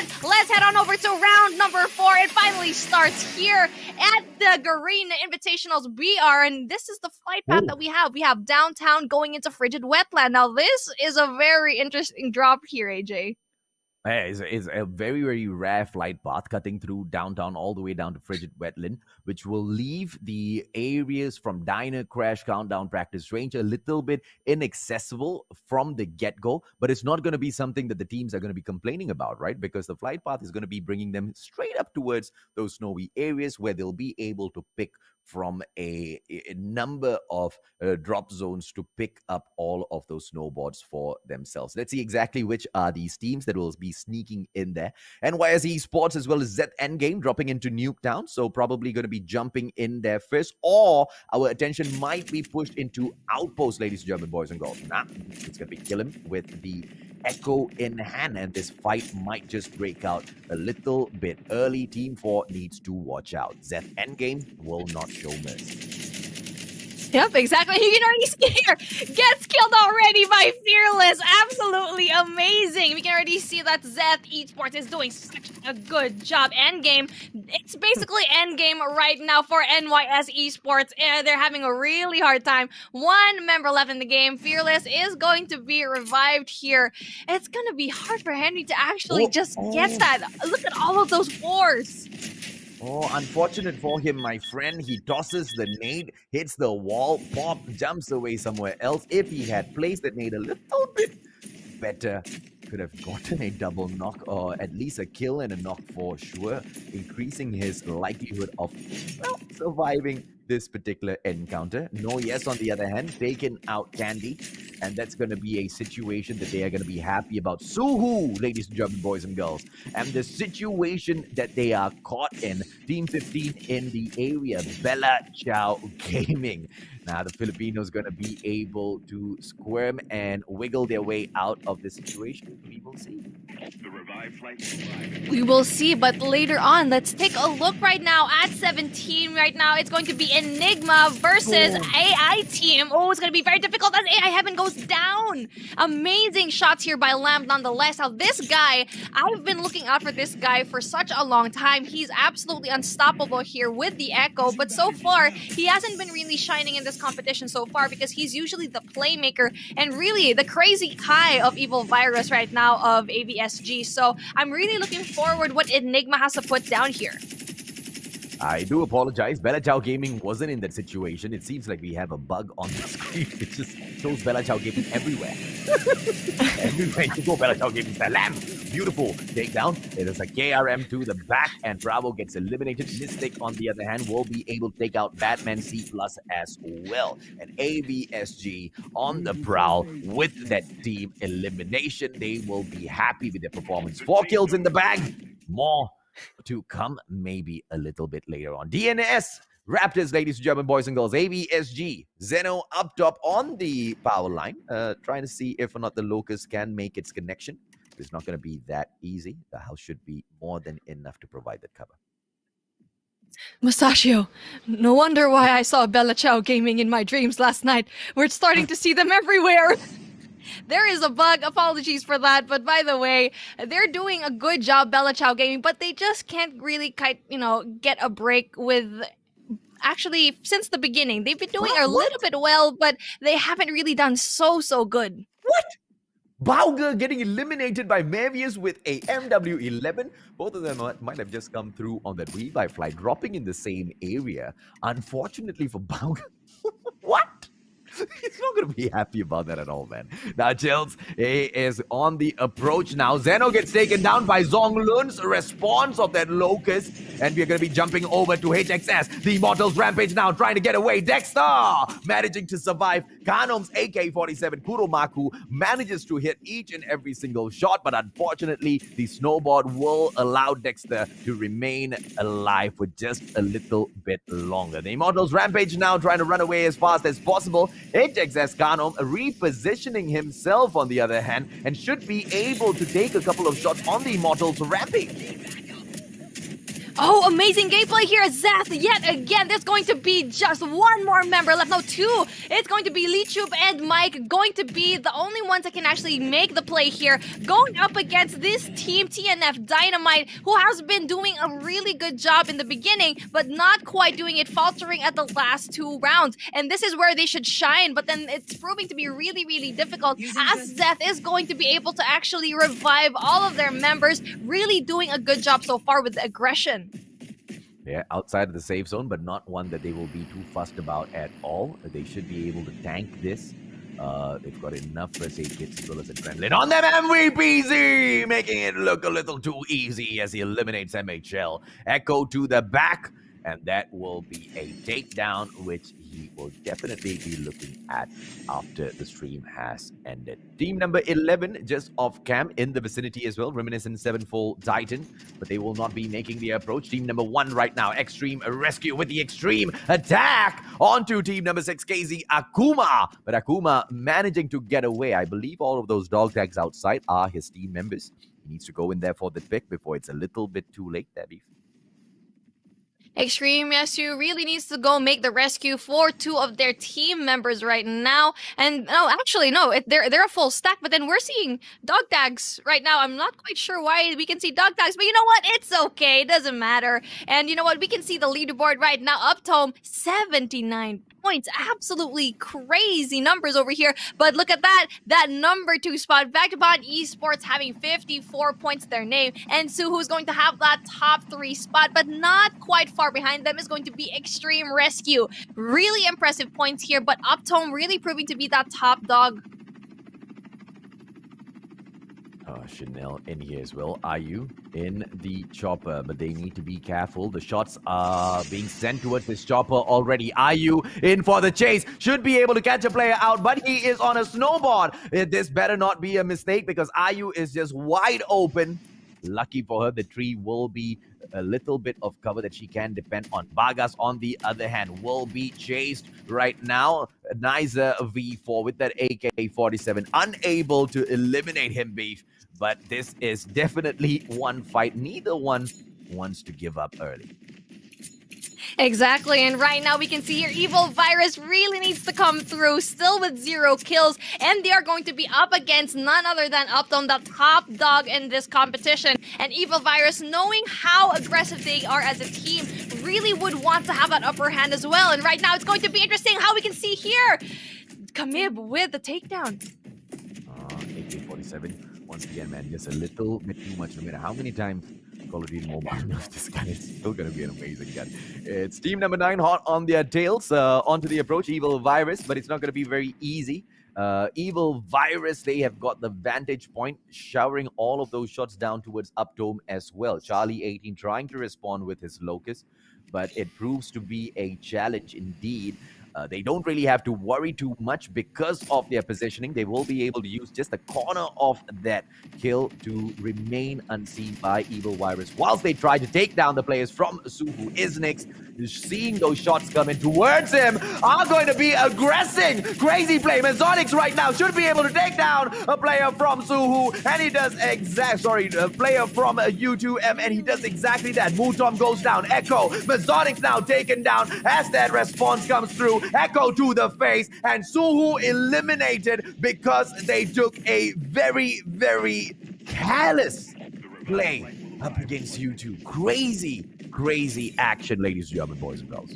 said, let's head on over to round number 4. It finally starts here at the Garena Invitationals BR, and this is the flight path that we have. We have downtown going into frigid wetland. Now, this is a very interesting drop here, AJ. Yeah, it's a very, very rare flight path cutting through downtown all the way down to frigid wetland, which will leave the areas from Diner, Crash, Countdown, Practice Range a little bit inaccessible from the get-go, but it's not going to be something that the teams are going to be complaining about, right? Because the flight path is going to be bringing them straight up towards those snowy areas where they'll be able to pick from a number of drop zones to pick up all of those snowboards for themselves. Let's see exactly which are these teams that will be sneaking in there. NYS Esports as well as Z Endgame dropping into Nuketown, so probably going to be jumping in there first, or our attention might be pushed into Outpost, ladies and gentlemen, boys and girls. Nah, it's going to be Killim with the Echo in hand, and this fight might just break out a little bit early. Team 4 needs to watch out. Z Endgame will not show mercy. Yep, exactly. You can already see here. Gets killed already by Fearless. Absolutely amazing. We can already see that Zeth Esports is doing such a good job. Endgame. It's basically endgame right now for NYS Esports. They're having a really hard time. One member left in the game. Fearless is going to be revived here. It's going to be hard for Henry to actually just get that. Look at all of those wars. Oh, unfortunate for him, my friend. He tosses the nade, hits the wall, pop, jumps away somewhere else. If he had placed that nade a little bit better, could have gotten a double knock or at least a kill and a knock for sure, increasing his likelihood of surviving this particular encounter. No Yes, on the other hand, taking out Candy, and that's going to be a situation that they are going to be happy about. Suhu, ladies and gentlemen, boys and girls, and the situation that they are caught in, Team 15 in the area, Bella Chow Gaming. Now, the Filipinos going to be able to squirm and wiggle their way out of the situation. We will see. We will see, but later on, let's take a look right now at 17. Right now, it's going to be Enigma versus AI team. Oh, it's going to be very difficult as AI Heaven goes down. Amazing shots here by Lamb nonetheless. Now, this guy, I've been looking out for this guy for such a long time. He's absolutely unstoppable here with the Echo, but so far, he hasn't been really shining in this competition so far because he's usually the playmaker and really the crazy Kai of Evil Virus right now of AVSG. So I'm really looking forward what Enigma has to put down here. I do apologize. Bella Chow Gaming wasn't in that situation. It seems like we have a bug on the screen. It just shows Bella Chow Gaming everywhere. Everywhere you go, Bella Chow Gaming Salam. Beautiful takedown. It is a KRM to the back, and Bravo gets eliminated. Mystic, on the other hand, will be able to take out Batman C+ as well. And AVSG on the prowl with that team elimination. They will be happy with their performance. 4 kills in the bag. More to come maybe a little bit later on. DNS Raptors, ladies and gentlemen, boys and girls. AVSG Zeno up top on the power line, trying to see if or not the Locust can make its connection. It's not going to be that easy. The house should be more than enough to provide that cover. Mustachio, no wonder why I saw Bella Chow Gaming in my dreams last night. We're starting to see them everywhere. There is a bug. Apologies for that. But by the way, they're doing a good job, Bella Chow Gaming, but they just can't really get a break with... Actually, since the beginning, they've been doing a little bit well, but they haven't really done so good. What? Bauger getting eliminated by Mavius with a MW11. Both of them might have just come through on that revive flight, dropping in the same area. Unfortunately for Bauger. What? He's not going to be happy about that at all, man. Now, Chills is on the approach now. Zeno gets taken down by Zonglun's response of that Locust. And we're going to be jumping over to HXS. The Immortals Rampage now trying to get away. Dexter managing to survive. Kanom's AK-47 Kuromaku manages to hit each and every single shot. But unfortunately, the snowboard will allow Dexter to remain alive for just a little bit longer. The Immortals Rampage now trying to run away as fast as possible. HXS Kanom repositioning himself on the other hand and should be able to take a couple of shots on the Immortals Rampage. Oh, amazing gameplay here. Zeth, yet again, there's going to be just one more member left. No, two. It's going to be Lichub and Mike going to be the only ones that can actually make the play here. Going up against this team, TNF Dynamite, who has been doing a really good job in the beginning, but not quite doing it, faltering at the last 2 rounds. And this is where they should shine, but then it's proving to be really, really difficult as Zeth is going to be able to actually revive all of their members, really doing a good job so far with the aggression. Yeah, outside of the safe zone, but not one that they will be too fussed about at all. They should be able to tank this. They've got enough first aid kits as well as adrenaline on them. MVPZ, making it look a little too easy as he eliminates MHL. Echo to the back, and that will be a takedown, which he will definitely be looking at after the stream has ended. Team number 11 just off cam in the vicinity as well, Reminiscent Sevenfold Titan, but they will not be making the approach. Team number 1 right now, Extreme Rescue with the extreme attack onto team number 6, KZ Akuma, but Akuma managing to get away. I believe all of those dog tags outside are his team members. He needs to go in there for the pick before it's a little bit too late there, Beef. Extreme Rescue really needs to go make the rescue for 2 of their team members right now. And no, actually, no, they're a full stack, but then we're seeing dog tags right now. I'm not quite sure why we can see dog tags, but you know what? It's okay. It doesn't matter. And you know what? We can see the leaderboard right now. Uptome, 79 points. Absolutely crazy numbers over here. But look at that. That number 2 spot, Vagabond Esports having 54 points to their name. And Suhu's going to have that top 3 spot, but not quite far behind them is going to be Extreme Rescue. Really impressive points here, but Uptome really proving to be that top dog. Chanel in here as well. IU in the chopper, but they need to be careful. The shots are being sent towards this chopper already. IU in for the chase. Should be able to catch a player out, but he is on a snowboard. This better not be a mistake because IU is just wide open. Lucky for her, the tree will be a little bit of cover that she can depend on. Vargas, on the other hand, will be chased right now. Niza V4 with that AK-47, unable to eliminate him, Beef. But this is definitely one fight. Neither one wants to give up early. Exactly, and right now we can see here Evil Virus really needs to come through, still with 0 kills, and they are going to be up against none other than Uptome, the top dog in this competition. And Evil Virus, knowing how aggressive they are as a team, really would want to have that upper hand as well. And right now it's going to be interesting how we can see here Kamib with the takedown. AK-47, once again, man, just a little bit too much. No matter how many times Call of Duty Mobile knows this gun is still going to be an amazing gun. It's team number 9 hot on their tails, onto the approach, Evil Virus, but it's not going to be very easy. Evil Virus, they have got the vantage point, showering all of those shots down towards Uptome as well. Charlie 18 trying to respond with his Locust, but it proves to be a challenge indeed. They don't really have to worry too much because of their positioning. They will be able to use just the corner of that kill to remain unseen by Evil Virus whilst they try to take down the players from Suhu. Isnix, seeing those shots coming towards him, are going to be aggressing. Crazy play. Mesonix right now should be able to take down a player from Suhu, and he does a player from U2M, and he does exactly that. Mutom goes down. Echo, Mesonix now taken down as that response comes through. Echo to the face, and Suhu eliminated because they took a very, very careless play up against U2. Crazy, crazy action, ladies and gentlemen, boys and girls.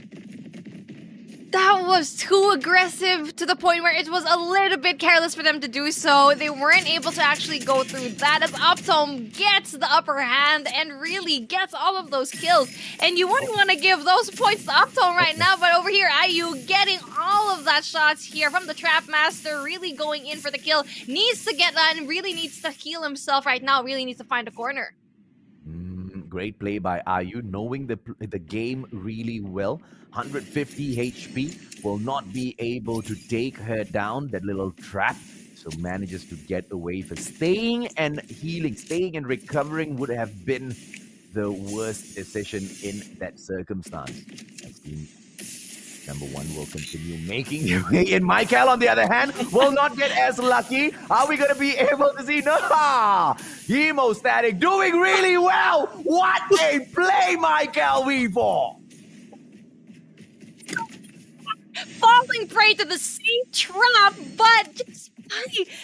That was too aggressive to the point where it was a little bit careless for them to do so. They weren't able to actually go through that as Uptome gets the upper hand and really gets all of those kills. And you wouldn't want to give those points to Uptome right now, but over here, IU getting all of that shots here from the Trap Master, really going in for the kill. Needs to get that and really needs to heal himself right now, really needs to find a corner. Great play by IU, knowing the game really well. 150 HP, will not be able to take her down, that little trap. So manages to get away. For staying and healing, staying and recovering would have been the worst decision in that circumstance. As team Number one will continue making their way in. Michael, on the other hand, will not get as lucky. Are we going to be able to see? No! Hemostatic doing really well. What a play, Michael V4. Falling prey to the same trap, but just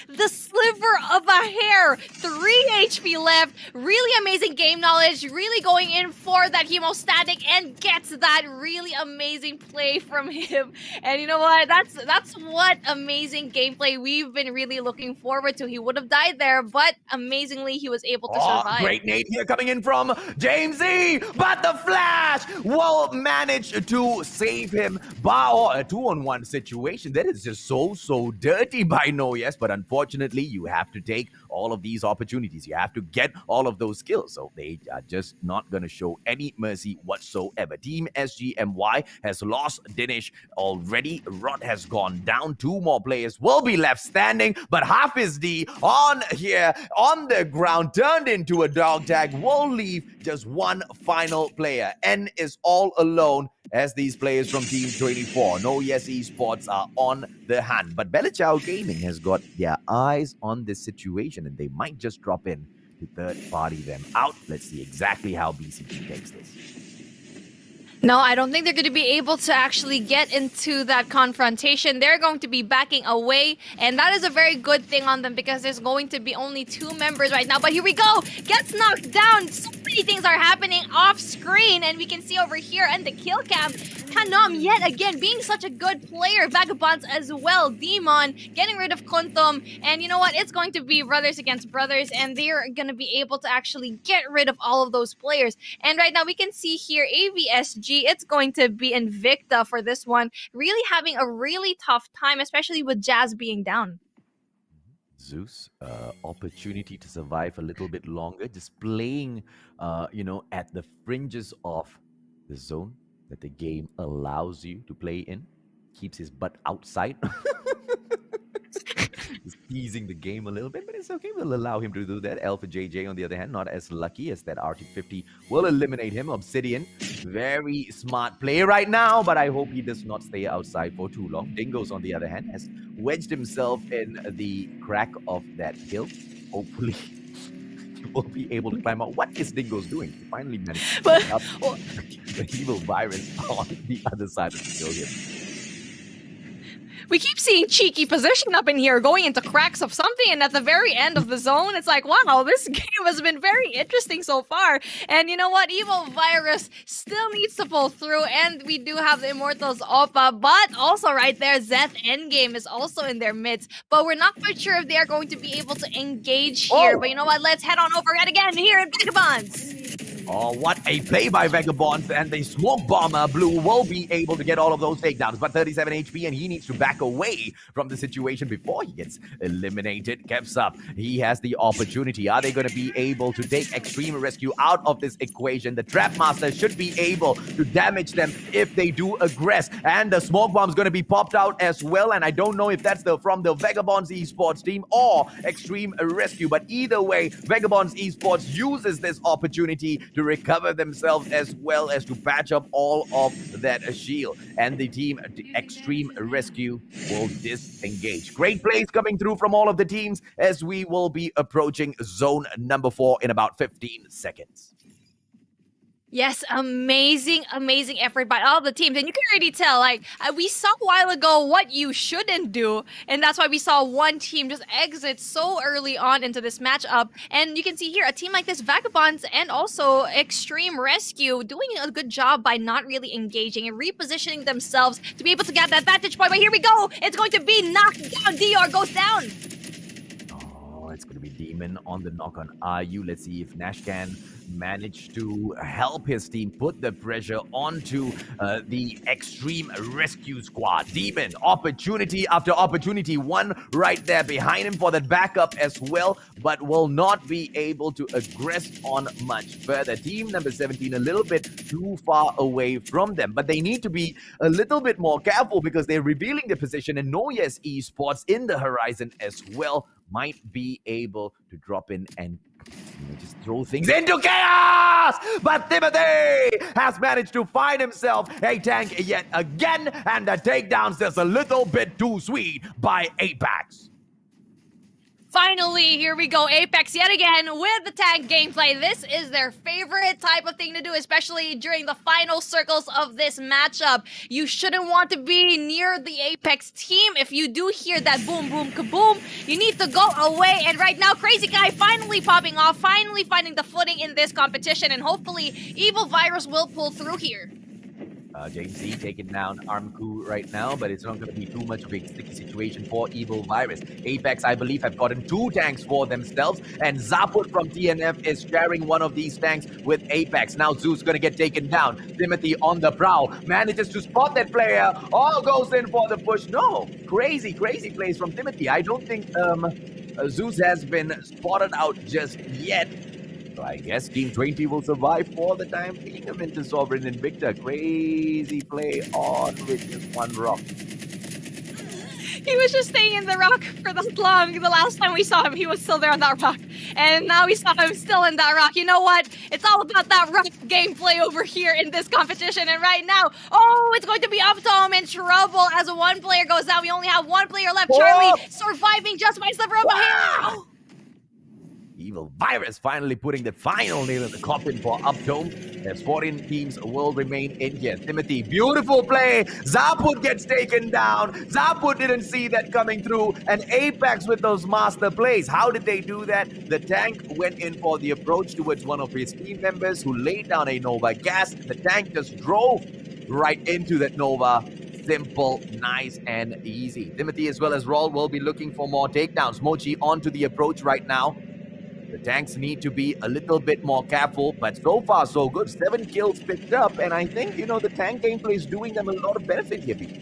the sliver of a hair. 3 HP left. Really amazing game knowledge. Really going in for that hemostatic and gets that really amazing play from him. And you know what? That's what amazing gameplay we've been really looking forward to. He would have died there, but amazingly he was able to survive. Great nade here coming in from James E, but the Flash will manage to save him by a 2-on-1 situation. That is just so dirty by No Yes, but unfortunately you have to take all of these opportunities. You have to get all of those skills, so they are just not going to show any mercy whatsoever. Team SGMY has lost Dinesh already. Rod has gone down. 2 more players will be left standing, but Hafiz D on here on the ground turned into a dog tag will leave just one final player. N is all alone as these players from Team 24, No Yes Esports, are on the hand. But Belichao Gaming has got their eyes on this situation, and they might just drop in to third-party them out. Let's see exactly how BCG takes this. No, I don't think they're going to be able to actually get into that confrontation. They're going to be backing away, and that is a very good thing on them because there's going to be only 2 members right now. But here we go. Gets knocked down. So many things are happening off screen, and we can see over here and the kill cam. Kanom yet again being such a good player. Vagabonds as well. Demon getting rid of Kuntum. And you know what? It's going to be brothers against brothers, and they're going to be able to actually get rid of all of those players. And right now we can see here AVSG. It's going to be Invicta for this one. Really having a really tough time, especially with Jazz being down. Zeus, opportunity to survive a little bit longer, just playing, at the fringes of the zone that the game allows you to play in. Keeps his butt outside. Just teasing the game a little bit, but it's okay. We'll allow him to do that. Alpha JJ, on the other hand, not as lucky as that RT50 will eliminate him. Obsidian, very smart play right now, but I hope he does not stay outside for too long. Dingoes, on the other hand, has wedged himself in the crack of that hill. Hopefully, he will be able to climb out. What is Dingoes doing? He finally managed to climb up the evil virus on the other side of the hill here. We keep seeing cheeky position up in here, going into cracks of something, and at the very end of the zone, it's like, wow, this game has been very interesting so far. And you know what? Evil Virus still needs to pull through, and we do have the Immortals Oppa, but also right there, Zeth Endgame is also in their midst. But we're not quite sure if they are going to be able to engage here. But you know what? Let's head on over yet again here in Vagabonds. Oh, what a play by Vagabonds, and the Smoke Bomber Blue will be able to get all of those takedowns, but 37 HP, and he needs to back away from the situation before he gets eliminated. Keps up. He has the opportunity. Are they going to be able to take Extreme Rescue out of this equation? The Trap Master should be able to damage them if they do aggress, and the Smoke Bomb is going to be popped out as well, and I don't know if that's from the Vagabonds Esports team or Extreme Rescue, but either way, Vagabonds Esports uses this opportunity to recover themselves as well as to patch up all of that shield. And the team Extreme Rescue will disengage. Great plays coming through from all of the teams as we will be approaching zone number 4 in about 15 seconds. Yes, amazing effort by all the teams. And you can already tell, like, we saw a while ago what you shouldn't do. And that's why we saw one team just exit so early on into this matchup. And you can see here, a team like this, Vagabonds and also Extreme Rescue, doing a good job by not really engaging and repositioning themselves to be able to get that vantage point. But here we go. It's going to be knocked down. Dior goes down. Oh, it's going to be Demon on the knock on RU. Let's see if Nash can managed to help his team put the pressure onto the Extreme Rescue Squad. Demon, opportunity after opportunity, one right there behind him for that backup as well, but will not be able to aggress on much further. Team number 17 a little bit too far away from them, but they need to be a little bit more careful because they're revealing the position, and No Yes Esports in the horizon as well. might be able to drop in and just throw things into chaos. But Timothy has managed to find himself a tank yet again, and the takedown's just a little bit too sweet by Apex. Finally, here we go. Apex yet again with the tank gameplay. This is their favorite type of thing to do, especially during the final circles of this matchup. You shouldn't want to be near the Apex team. If you do hear that boom, boom, kaboom, you need to go away. And right now, Crazy Guy finally popping off, finally finding the footing in this competition. And hopefully, Evil Virus will pull through here. James Z taking down Armku right now, but it's not going to be too much of a sticky situation for Evil Virus. Apex, I believe, have gotten 2 tanks for themselves, and Zaput from TNF is sharing one of these tanks with Apex. Now Zeus going to get taken down. Timothy on the prowl, manages to spot that player, all goes in for the push. No, crazy plays from Timothy. I don't think Zeus has been spotted out just yet. So I guess Team 20 will survive for the time being. Winter Sovereign and Victor. Crazy play on with just one rock. He was just staying in the rock for that long. The last time we saw him, he was still there on that rock. And now we saw him still in that rock. You know what? It's all about that rock gameplay over here in this competition. And right now, oh, it's going to be Uptom in trouble as one player goes down. We only have one player left. Charlie surviving just by a sliver of a hair. Evil Virus finally putting the final nail in the coffin for Updome, as 14 teams will remain in here. Timothy, beautiful play. Zaput gets taken down. Zaput didn't see that coming through. And Apex with those master plays. How did they do that? The tank went in for the approach towards one of his team members who laid down a Nova gas. The tank just drove right into that Nova. Simple, nice, and easy. Timothy as well as Roll will be looking for more takedowns. Mochi onto the approach right now. The tanks need to be a little bit more careful, but so far so good. 7 kills picked up, and I think, the tank gameplay is doing them a lot of benefit here, people.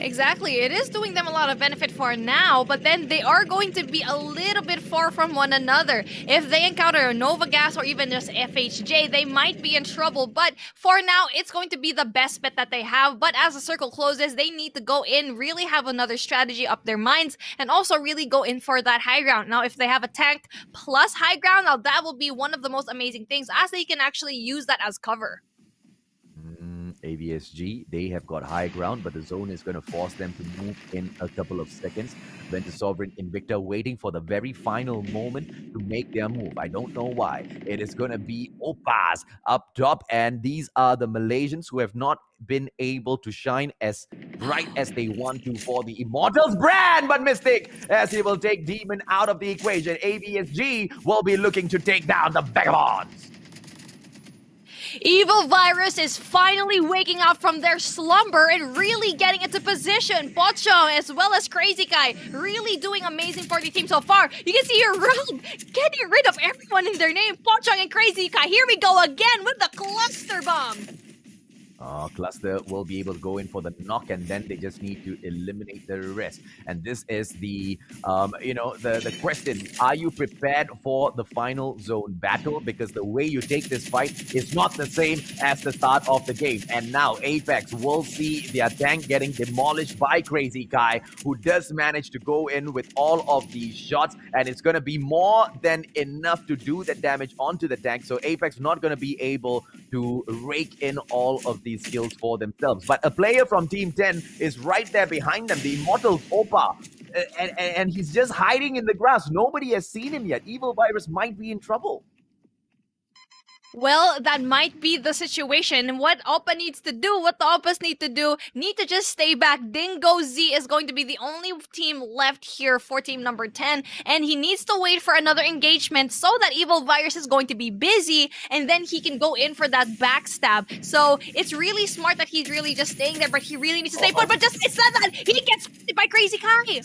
Exactly, it is doing them a lot of benefit for now, but then they are going to be a little bit far from one another. If they encounter a Nova Gas or even just FHJ, they might be in trouble, but for now, it's going to be the best bet that they have. But as the circle closes, they need to go in, really have another strategy up their minds, and also really go in for that high ground. Now, if they have a tank plus high ground, now that will be one of the most amazing things, as they can actually use that as cover. AVSG, they have got high ground, but the zone is going to force them to move in a couple of seconds. Winter Sovereign Invicta waiting for the very final moment to make their move. I don't know why. It is going to be Opas up top, and these are the Malaysians who have not been able to shine as bright as they want to for the Immortals brand, but Mystic, as he will take Demon out of the equation. AVSG will be looking to take down the Vagabonds. Evil Virus is finally waking up from their slumber and really getting into position. Pochong as well as Crazy Guy really doing amazing for the team so far. You can see here Rob getting rid of everyone in their name. Pochong and Crazy Guy. Here we go again with the cluster bomb. Cluster will be able to go in for the knock, and then they just need to eliminate the rest. And this is the question: are you prepared for the final zone battle? Because the way you take this fight is not the same as the start of the game. And now Apex will see their tank getting demolished by Crazy Guy, who does manage to go in with all of these shots, and it's going to be more than enough to do the damage onto the tank. So Apex not going to be able to rake in all of these kills for themselves. But a player from Team 10 is right there behind them, the Immortals Opa. And he's just hiding in the grass. Nobody has seen him yet. Evil Virus might be in trouble. Well, that might be the situation. What Oppa needs to do, what the Oppas need to just stay back. Dingo Z is going to be the only team left here for team number 10, and he needs to wait for another engagement so that Evil Virus is going to be busy, and then he can go in for that backstab. So it's really smart that he's really just staying there, but he really needs to stay put. But just instead that, he gets hit by Crazy Kai.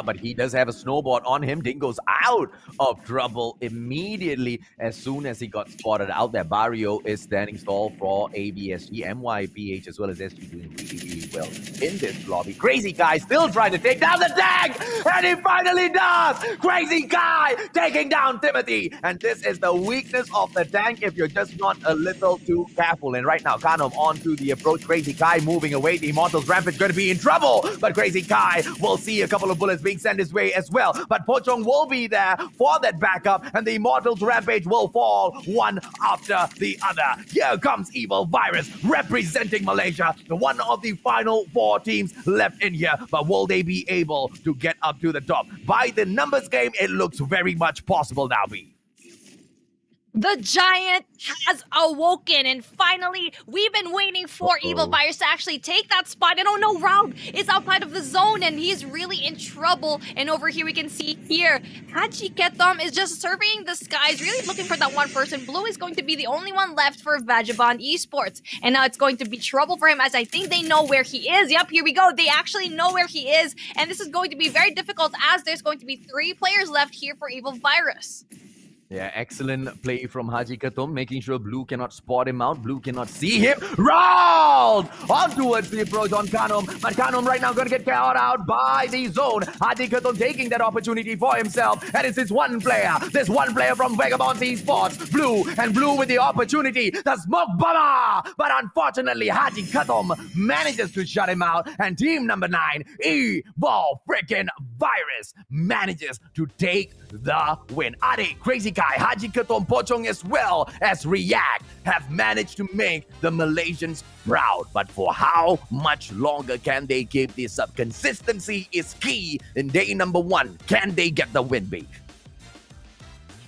But he does have a snowboard on him. Dingo's out of trouble immediately as soon as he got spotted out there. Barrio is standing tall for ABSG, MYPH, as well as SG doing really, really well in this lobby. Crazy Guy still trying to take down the tank, and he finally does! Crazy Guy taking down Timothy, and this is the weakness of the tank if you're just not a little too careful. And right now, Kanom onto the approach. Crazy Kai moving away. The Immortals Rampage going to be in trouble, but Crazy Kai will see a couple of bullets being sent his way as well. But Pochong will be there for that backup, and the Immortals Rampage will fall one after the other. Here comes Evil Virus representing Malaysia, one of the final 4 teams left in here. But will they be able to get up to the top? By the numbers game, it looks very much possible now, B. The giant has awoken, and finally, we've been waiting for Evil Virus to actually take that spot. And oh no, Raul is outside of the zone, and he's really in trouble. And over here, we can see here, Haji Ketom is just surveying the skies, really looking for that one person. Blue is going to be the only one left for Vagabond Esports. And now it's going to be trouble for him, as I think they know where he is. Yep, here we go. They actually know where he is. And this is going to be very difficult, as there's going to be 3 players left here for Evil Virus. Yeah, excellent play from Haji Katum, making sure Blue cannot spot him out. Blue cannot see him. Rolled on towards the approach on Kanom. But Kanom right now going to get caught out by the zone. Haji Katum taking that opportunity for himself. And it's this one player from Vagabond Esports. Blue, and Blue with the opportunity. The smoke bomber. But unfortunately, Haji Katum manages to shut him out. And team number 9, Evil freaking Virus, manages to take the win. Ade, Crazy Guy, Haji Katom, Pochong, as well as React have managed to make the Malaysians proud. But for how much longer can they keep this up? Consistency is key in day number 1. Can they get the win, B?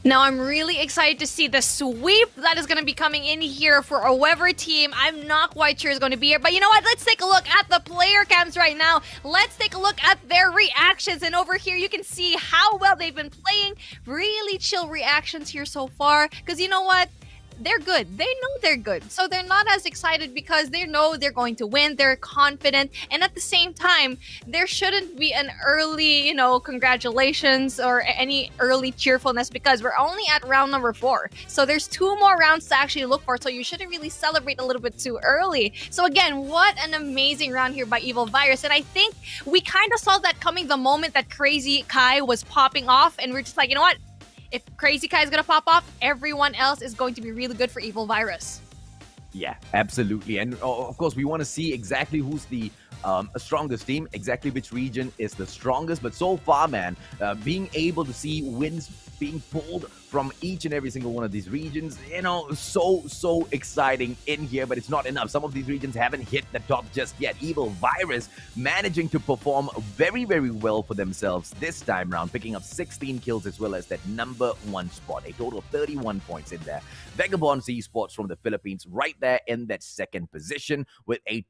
Now, I'm really excited to see the sweep that is going to be coming in here for whoever team. I'm not quite sure is going to be here. But you know what? Let's take a look at the player cams right now. Let's take a look at their reactions. And over here, you can see how well they've been playing. Really chill reactions here so far. Because you know what? They're good. They know they're good. So they're not as excited because they know they're going to win. They're confident. And at the same time, there shouldn't be an early, congratulations or any early cheerfulness because we're only at round number 4. So there's 2 more rounds to actually look for. So you shouldn't really celebrate a little bit too early. So again, what an amazing round here by Evil Virus. And I think we kind of saw that coming the moment that Crazy Kai was popping off. And we're just like, you know what? If Crazy Kai is going to pop off, everyone else is going to be really good for Evil Virus. Yeah, absolutely. And of course, we want to see exactly who's the strongest team, exactly which region is the strongest. But so far, man, being able to see wins being pulled from each and every single one of these regions, so exciting in here, but it's not enough. Some of these regions haven't hit the top just yet. Evil Virus managing to perform very, very well for themselves this time round, picking up 16 kills as well as that number 1 spot, a total of 31 points in there. Vagabond Esports from the Philippines right there in that 2nd position with a